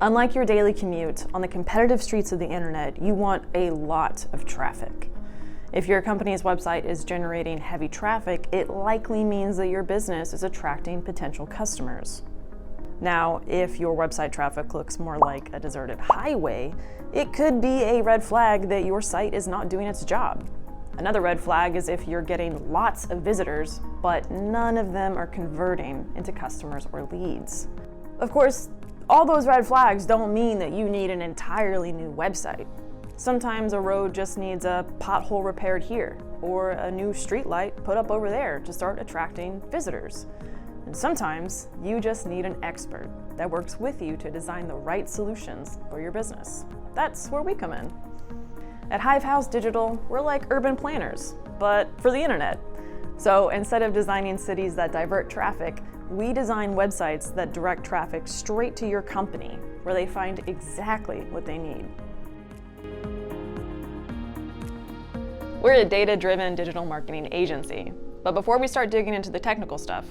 Unlike your daily commute, on the competitive streets of the internet, you want a lot of traffic. If your company's website is generating heavy traffic, it likely means that your business is attracting potential customers. Now, if your website traffic looks more like a deserted highway, it could be a red flag that your site is not doing its job. Another red flag is if you're getting lots of visitors, but none of them are converting into customers or leads. Of course, all those red flags don't mean that you need an entirely new website. Sometimes a road just needs a pothole repaired here, or a new street light put up over there to start attracting visitors. And sometimes you just need an expert that works with you to design the right solutions for your business. That's where we come in. At Hivehouse Digital, we're like urban planners, but for the internet. So instead of designing cities that divert traffic, we design websites that direct traffic straight to your company, where they find exactly what they need. We're a data-driven digital marketing agency, but before we start digging into the technical stuff,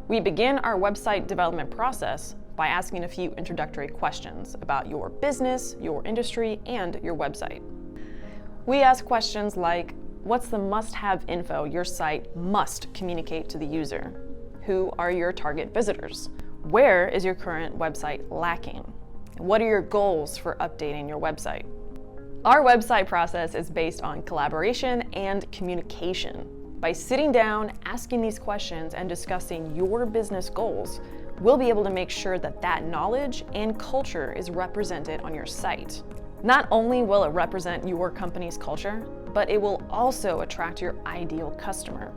we begin our website development process by asking a few introductory questions about your business, your industry, and your website. We ask questions like, what's the must-have info your site must communicate to the user? Who are your target visitors? Where is your current website lacking? What are your goals for updating your website? Our website process is based on collaboration and communication. By sitting down, asking these questions, and discussing your business goals, we'll be able to make sure that that knowledge and culture is represented on your site. Not only will it represent your company's culture, but it will also attract your ideal customer.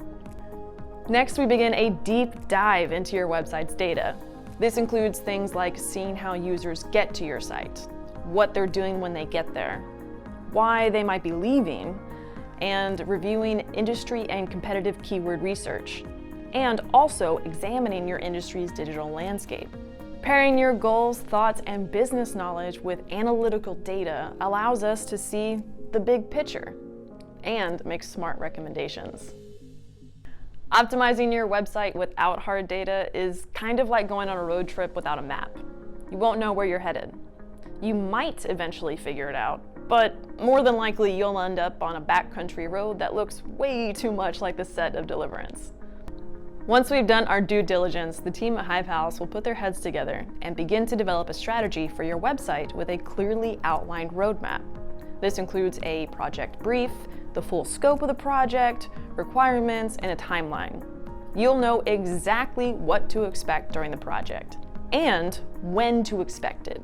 Next, we begin a deep dive into your website's data. This includes things like seeing how users get to your site, what they're doing when they get there, why they might be leaving, and reviewing industry and competitive keyword research, and also examining your industry's digital landscape. Pairing your goals, thoughts, and business knowledge with analytical data allows us to see the big picture and make smart recommendations. Optimizing your website without hard data is kind of like going on a road trip without a map. You won't know where you're headed. You might eventually figure it out, but more than likely you'll end up on a backcountry road that looks way too much like the set of Deliverance. Once we've done our due diligence, the team at Hivehouse will put their heads together and begin to develop a strategy for your website with a clearly outlined roadmap. This includes a project brief, the full scope of the project, requirements, and a timeline. You'll know exactly what to expect during the project and when to expect it.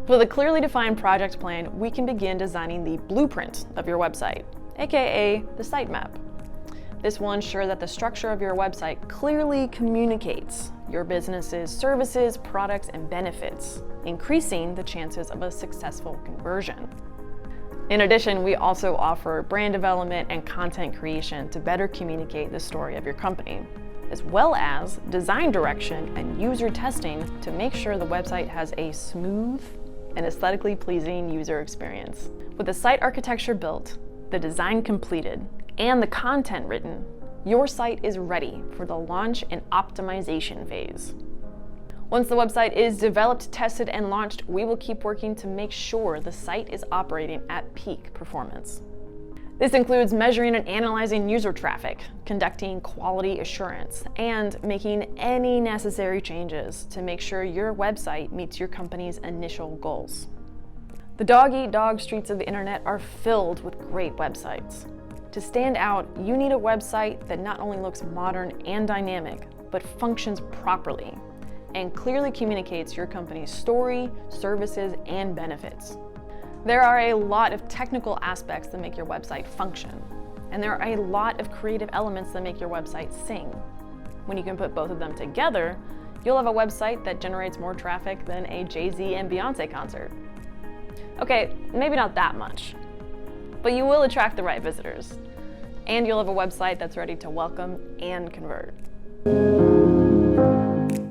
With a clearly defined project plan, we can begin designing the blueprint of your website, aka the sitemap. This will ensure that the structure of your website clearly communicates your business's services, products, and benefits, increasing the chances of a successful conversion. In addition, we also offer brand development and content creation to better communicate the story of your company, as well as design direction and user testing to make sure the website has a smooth and aesthetically pleasing user experience. With the site architecture built, the design completed, and the content written, your site is ready for the launch and optimization phase. Once the website is developed, tested, and launched, we will keep working to make sure the site is operating at peak performance. This includes measuring and analyzing user traffic, conducting quality assurance, and making any necessary changes to make sure your website meets your company's initial goals. The dog-eat-dog streets of the internet are filled with great websites. To stand out, you need a website that not only looks modern and dynamic, but functions properly and clearly communicates your company's story, services, and benefits. There are a lot of technical aspects that make your website function, and there are a lot of creative elements that make your website sing. When you can put both of them together, you'll have a website that generates more traffic than a Jay-Z and Beyonce concert. Okay, maybe not that much, but you will attract the right visitors, and you'll have a website that's ready to welcome and convert.